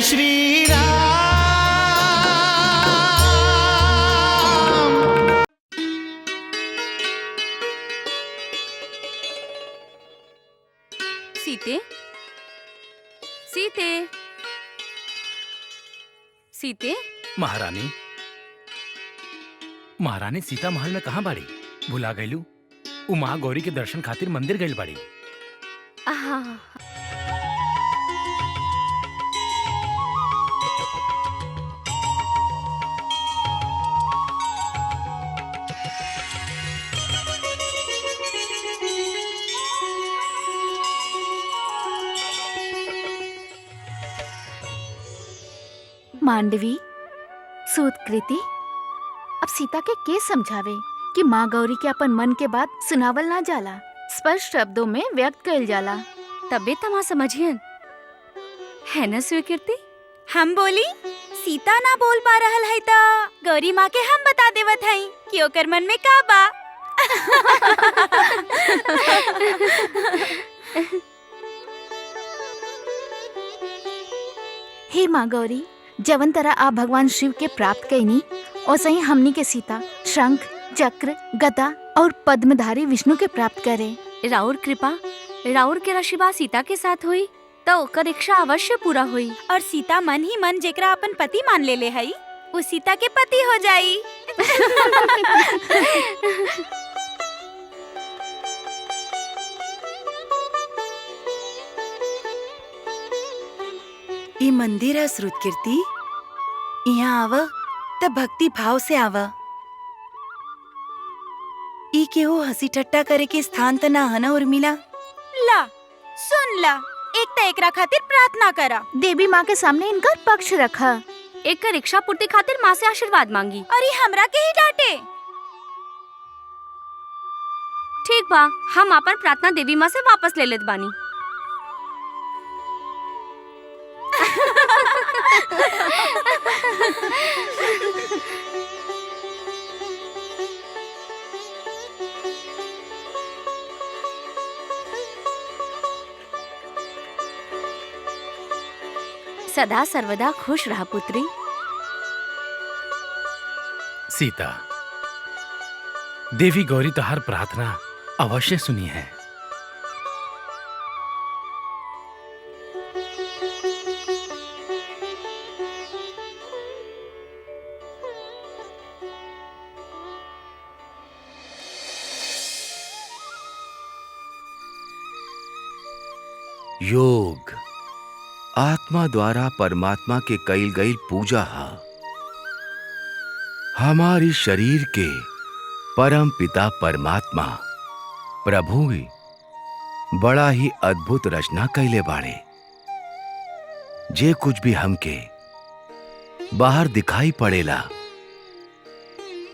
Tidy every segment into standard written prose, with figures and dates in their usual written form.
श्री राम। सीते, सीते, सीते। महारानी, महारानी सीता महल में कहाँ बाड़ी? भुला गईलू? उमा गौरी के दर्शन खातिर मंदिर गईल बाड़ी। आहा। मांडवी, सूतकृति, अब सीता के समझावे कि माँ गौरी के अपन मन के बात सुनावल ना जाला, स्पष्ट शब्दों में व्यक्त कइल जाला। तबे तमा समझियन है न स्वीकृति? हम बोली सीता ना बोल पा रहल है त गौरी माँ के हम बता देवत हई कि ओकर मन में का बा। हे माँ गौरी, जवन तरह आप भगवान शिव के प्राप्त कईनी, ओसे ही हमनी के सीता शंख, चक्र, गदा और पद्मधारी विष्णु के प्राप्त करे। राउर कृपा, राउर के आशीर्वाद सीता के साथ हुई तो ओकर इच्छा अवश्य पूरा हुई। और सीता मन ही मन जेकरा अपन पति मान ले हई, वो सीता के पति हो जाई। ई मंदिर है श्रुतकीर्ति, यहाँ आव त भक्ति भाव से आव। ई केहू हंसी ठट्टा करे के स्थान त ना है ना उर्मिला। ला सुन ला, एक त एकरा खातिर प्रार्थना करा। देवी माँ के सामने इनका पक्ष रखा। एक इच्छा पूर्ति खातिर माँ से आशीर्वाद मांगी और ये हमरा के ही डांटे। ठीक बा, हम अपन प्रार्थना देवी माँ से वापस ले लेत बानी। सदा सर्वदा खुश रहा पुत्री। सीता, देवी गौरी तोहार प्रार्थना अवश्य सुनी है। योग आत्मा द्वारा परमात्मा के कईल गईल पूजा हा। हमारी शरीर के परम पिता परमात्मा प्रभु ही बड़ा ही अद्भुत रचना कैले बाड़े। जे कुछ भी हमके बाहर दिखाई पड़ेला,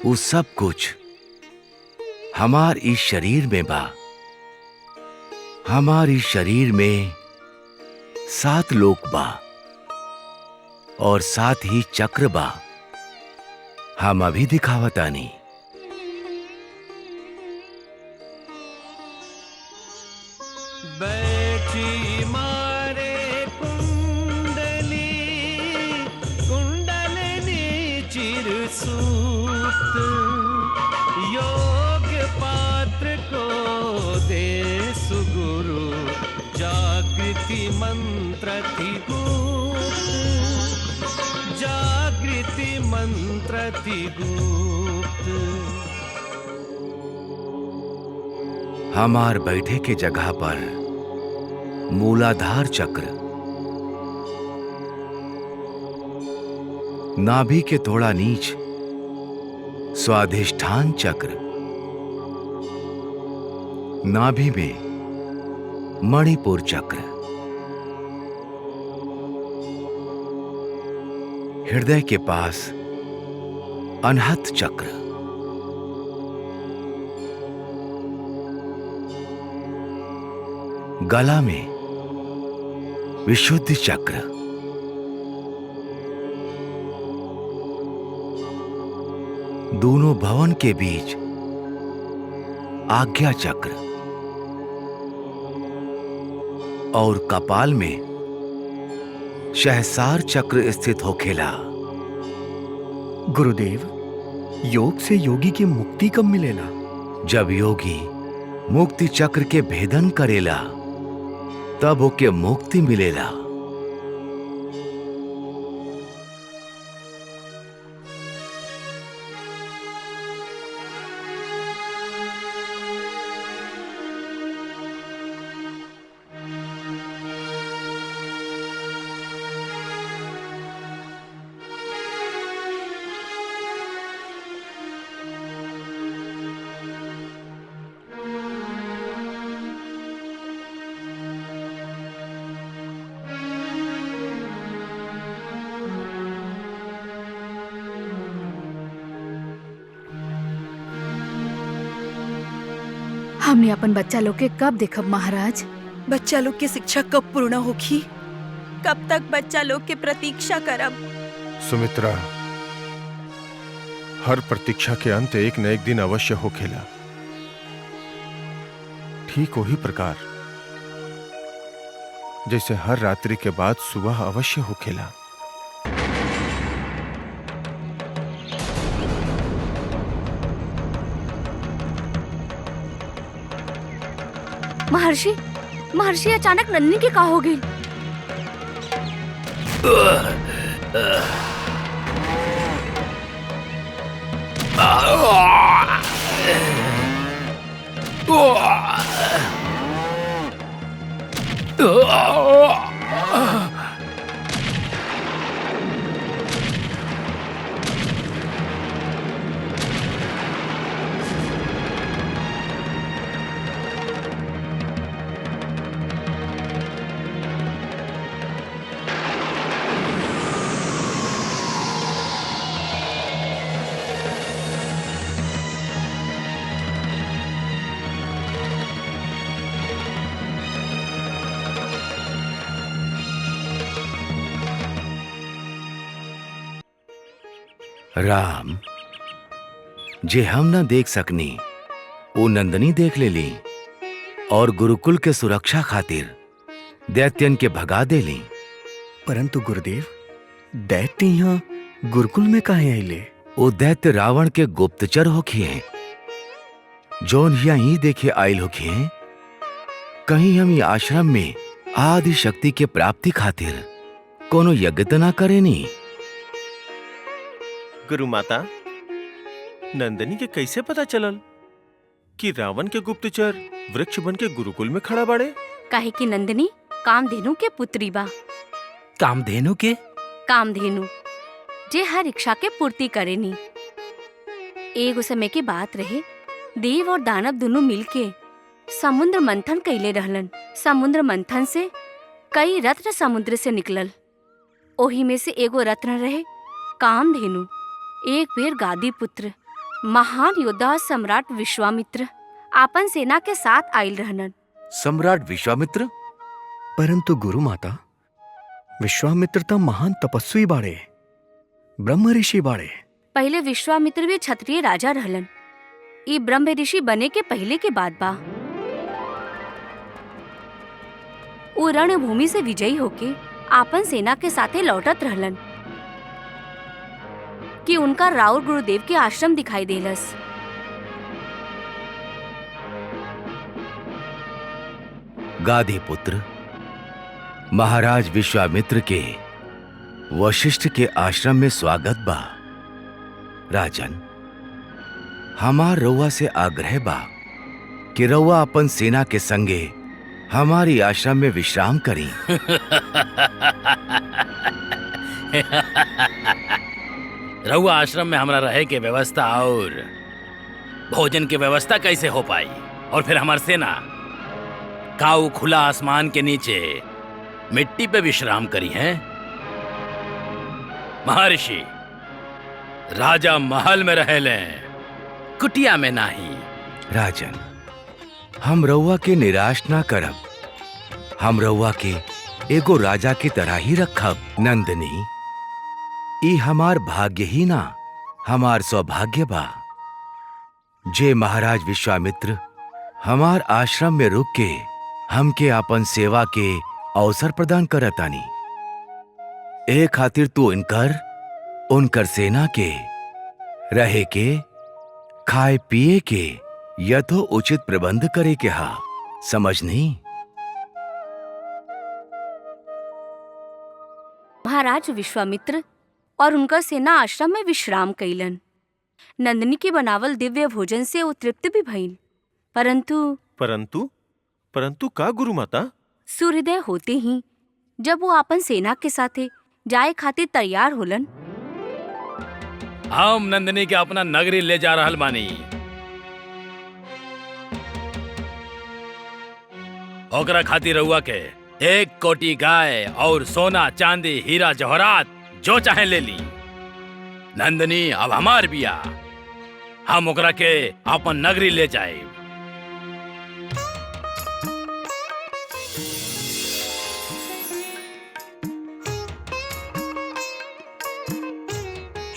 वो सब कुछ हमार इस शरीर में बा। हमारी शरीर में 7 लोक बा और साथ ही चक्र बा। हम अभी दिखावतानी। बैठी मारे कुंडली, कुंडलनी चिरसूत, योग पात्र को दे सुगुरु, जागृति मंत्र थी गुप्त, जागृति मंत्र थी गुप्त। हमार बैठे के जगह पर मूलाधार चक्र, नाभि के थोड़ा नीच स्वाधिष्ठान चक्र, नाभि में मणिपुर चक्र, हृदय के पास अनहत चक्र, गला में विशुद्धि चक्र, दोनों भवन के बीच आज्ञा चक्र और कपाल में सहस्रार चक्र स्थित होखेला। गुरुदेव, योग से योगी की मुक्ति कब मिलेला? जब योगी मुक्ति चक्र के भेदन करेला तब ओके मुक्ति मिलेला। हमने अपन बच्चा लोग के कब देखब महाराज? बच्चा लोग की शिक्षा कब पूर्ण होगी? कब तक बच्चा लोग के प्रतीक्षा करब? सुमित्रा, हर प्रतीक्षा के अंत एक न एक दिन अवश्य होखेला। ठीक वही प्रकार जैसे हर रात्रि के बाद सुबह अवश्य होखेला। महर्षि, महर्षि अचानक नंदिनी के का हो गई? राम, जे हम न देख सकनी वो नंदनी देख ले ली और गुरुकुल के सुरक्षा खातिर दैत्यन के भगा दे ली। परंतु गुरुदेव, दैत्य यहाँ गुरुकुल में काहे आइले? वो दैत्य रावण के गुप्तचर होखिए, जौन यहीं देखे आयल होखिए। कहीं हम आश्रम में आदि शक्ति के प्राप्ति खातिर कोनो यज्ञ त ना करेनी। गुरु माता, नंदनी के कैसे पता चलल कि रावण के गुप्तचर वृक्ष बन के गुरुकुल में खड़ा बाड़े? काहे कि नंदिनी कामधेनु के पुत्री बा। कामधेनु के? कामधेनु जे हर इच्छा के पूर्ति करेनी। एगो समय के बात रहे, देव और दानव दोनों मिलके समुद्र मंथन कैले रहलन। समुद्र मंथन से कई रत्न समुद्र से निकलल। ओही में से एगो रत्न रहे कामधेनु। एक बेर गादी पुत्र महान योद्धा सम्राट विश्वामित्र आपन सेना के साथ आयल रहलन। सम्राट विश्वामित्र? परंतु गुरु माता, विश्वामित्र तो महान तपस्वी बाड़े, ब्रह्म ऋषि बाड़े। पहले विश्वामित्र भी क्षत्रिय राजा रहलन। ई ब्रह्म ऋषि बने के पहले के बाद बा। वो रणभूमि से विजयी होके आपन सेना के साथे लौटत रहलन कि उनका राउर गुरुदेव के आश्रम दिखाई देलस। गाधी पुत्र महाराज विश्वामित्र के वशिष्ठ के आश्रम में स्वागत बा। राजन, हमार रउआ से आग्रह बा कि रउआ अपन सेना के संगे हमारी आश्रम में विश्राम करी। रहुआ आश्रम में हमरा रहे के व्यवस्था और भोजन की व्यवस्था कैसे हो पाई? और फिर हमार सेना काऊ खुला आसमान के नीचे मिट्टी पे विश्राम करी है? महर्षि, राजा महल में रह लें, कुटिया में नहीं। राजन, हम रउआ के निराश ना करब। हम रउआ के एगो राजा की तरह ही रखब। नंदनी, ई हमार भाग्य ही ना, हमार सौभाग्य बा जे महाराज विश्वामित्र हमार आश्रम में रुक के हमके अपन सेवा के अवसर प्रदान करतानी। ए खातिर तू इनकर उनकर सेना के रहे के खाए पिए के यथो उचित प्रबंध करे के हा, समझ नहीं? महाराज विश्वामित्र और उनका सेना आश्रम में विश्राम कइलन। नंदिनी के बनावल दिव्य भोजन से वो तृप्त भी भइल, परंतु का गुरु माता? सूर्योदय होते ही जब वो अपन सेना के साथे जाए खातिर तैयार होलन, हम नंदिनी के अपना नगरी ले जा रहल बानी। ओकरा खातिर रउआ के 1 कोटी गाय और सोना चांदी हीरा जवाहरात जो चाहे ले ली। नंदिनी अब हमार बिया, हम ओकरा के अपन नगरी ले जाए।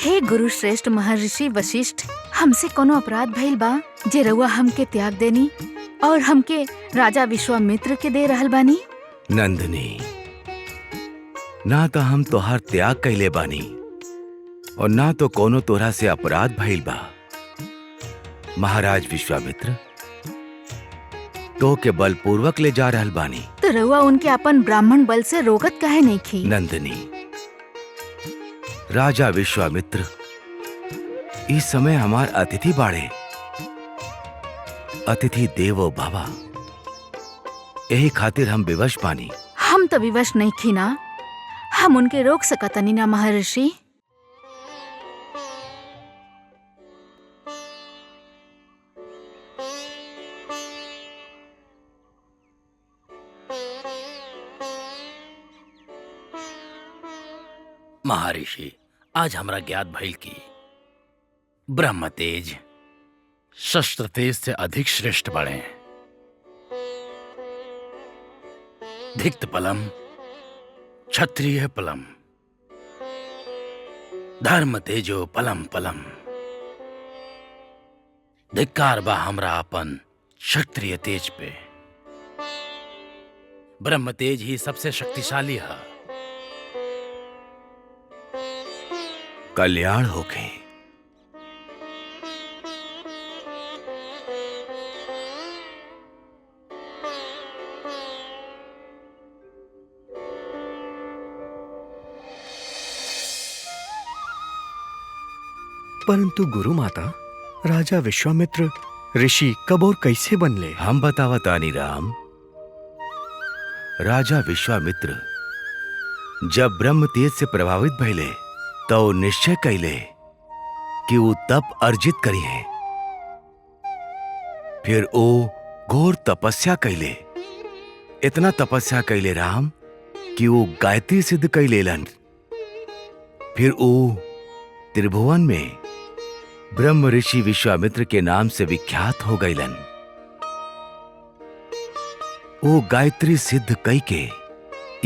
हे गुरु श्रेष्ठ महर्षि वशिष्ठ, हमसे कोनो अपराध भइल बा जे रउआ हमके त्याग देनी और हमके राजा विश्वामित्र के दे रहल बानी? नंदिनी, ना तो हम तोहार त्याग कैले बानी और ना तो कोनो तोरा से अपराध भइल बा। महाराज विश्वामित्र तो के बलपूर्वक ले जा रहल बानी। तो रउआ उनके अपन ब्राह्मण बल से रोकत काहे नहीं की? नंदिनी, राजा विश्वामित्र इस समय हमार अतिथि बाड़े। अतिथि देवो भव, यही खातिर हम विवश बानी। हम तो विवश नहीं थी ना, हम उनके रोक सकतनी ना महर्षि। महर्षि, आज हमरा ज्ञात भइल की ब्रह्म तेज शस्त्र तेज से अधिक श्रेष्ठ बड़े। धिक्त पलम क्षत्रिय पलम, धर्म तेजो पलम पलम। धिक्कार बा हमरा अपन क्षत्रिय तेज पे। ब्रह्म तेज ही सबसे शक्तिशाली है। कल्याण होके। परंतु गुरु माता, राजा विश्वामित्र ऋषि कब और कैसे बनले? हम बतावतानी राम। राजा विश्वामित्र जब ब्रह्म तेज से प्रभावित भइले तो निश्चय कैले कि वो तप अर्जित करी है। फिर वो घोर तपस्या कैले। इतना तपस्या कैले राम कि वो गायत्री सिद्ध कैलेलन। फिर वो त्रिभुवन में ब्रह्म ऋषि विश्वामित्र के नाम से विख्यात हो गईलन। वो गायत्री सिद्ध कई के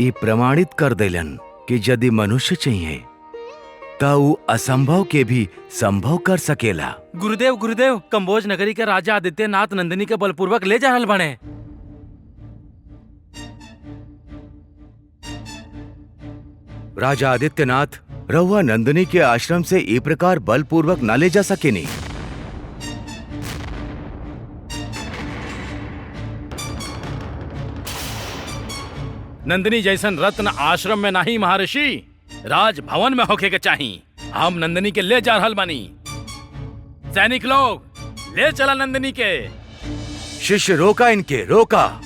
ये प्रमाणित कर देलन कि यदि मनुष्य चाहिए तो वो असंभव के भी संभव कर सकेला। गुरुदेव गुरुदेव, कंबोज नगरी के राजा आदित्यनाथ नंदिनी के बलपूर्वक ले जा रहल बने। राजा आदित्यनाथ रहुआ नंदिनी के आश्रम से ये प्रकार बलपूर्वक न ले जा सके नहीं। नंदिनी जैसन रत्न आश्रम में नहीं महर्षि, राज भवन में होके के चाहिए। हम नंदिनी के ले जा रहल बानी। सैनिक लोग ले चला नंदिनी के। शिष्य रोका इनके, रोका।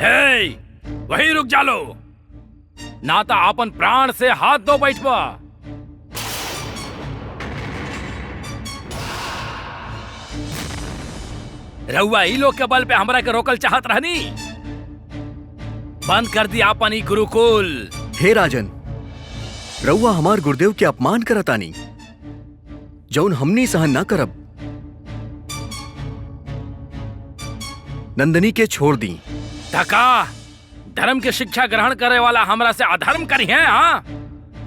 हे, वही रुक जा लो, ना तो अपन प्राण से हाथ धो बैठबा। रहुआ ई लोग के बल पे हमरा के रोकल चाहत रहनी। बंद कर दी आपन ई गुरुकुल। हे राजन, रउआ हमार गुरुदेव के अपमान करतानी, जौन हमनी सहन ना करब। नंदिनी के छोड़ दी। टका धर्म के शिक्षा ग्रहण करे वाला हमरा से अधर्म करी है। हाँ,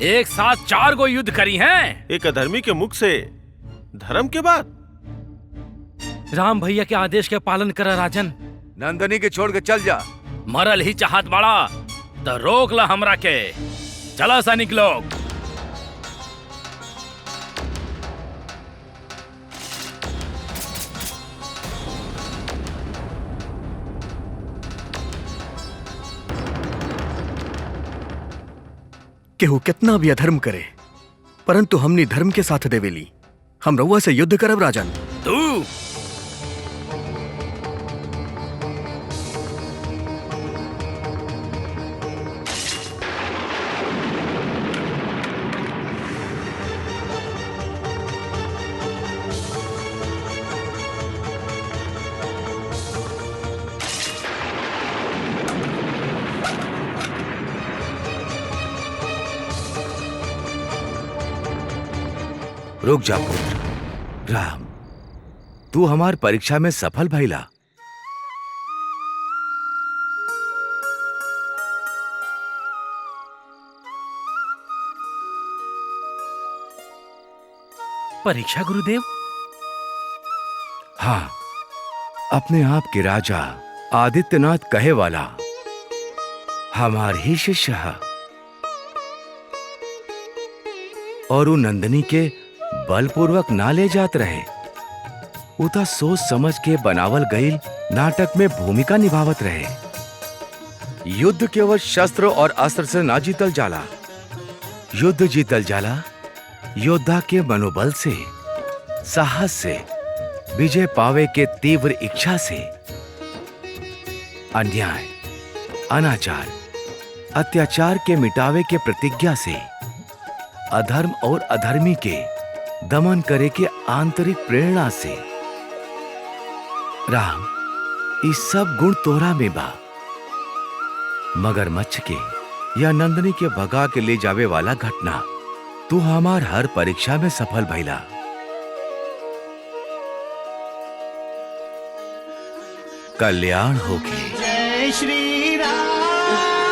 एक साथ 4 गो युद्ध करी हैं। एक अधर्मी के मुख से धर्म के बात। राम भैया के आदेश के पालन कर राजन। नंदनी के छोड़ के चल जा। मरल ही चाहत बाड़ा तो रोक ला हमरा के। चला सैनिक लोग। केहू कितना भी अधर्म करे परंतु हमनी धर्म के साथ देवेली। हम रउआ से युद्ध करब राजन। तू रुक जा पुत्र। राम, तू हमार परीक्षा में सफल भइला। परीक्षा गुरुदेव? हाँ, अपने आप के राजा आदित्यनाथ कहे वाला हमार ही शिष्य है और वो नंदनी के बलपूर्वक ना ले जात रहे। उता सोच समझ के बनावल गईल नाटक में भूमिका निभावत रहे। युद्ध केवल शस्त्र और अस्त्र से ना जीतल जाला। युद्ध जीतल जाला योद्धा के मनोबल से, साहस से, विजय पावे के तीव्र इच्छा से। अन्याय, अनाचार, अत्याचार के मिटावे के प्रतिज्ञा से, अधर्म और अधर्मी के दमन करे के आंतरिक प्रेरणा से। राम, इस सब गुण तोरा में बा। मगरमच्छ के या नंदनी के भगा के ले जावे वाला घटना तू हमार हर परीक्षा में सफल भइला। कल्याण होके। जय श्री राम।